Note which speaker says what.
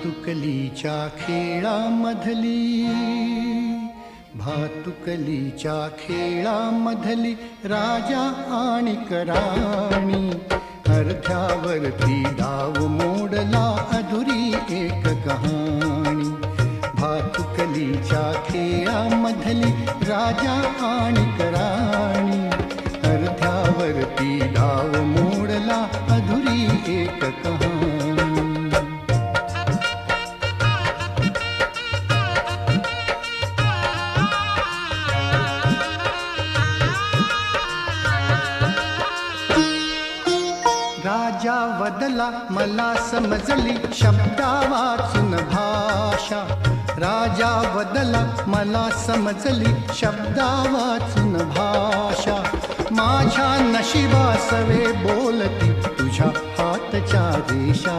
Speaker 1: भातुकलीच्या खेळामधली, भातुकलीच्या खेळामधली राजा आणि राणी, अर्ध्यावरती डाव मोडला अधुरी एक कहाणी. भातुकलीच्या खेळामधली राजा आणि राणी, अर्ध्यावरती डाव मोडला अधुरी एक कहाणी. राजा वदला मला समजली शब्दा वाचून भाषा, राजा वदला मला समजली शब्दा वाचून भाषा. माझ्या नशिबासवे बोलती तुझ्या हातच्या रेषा,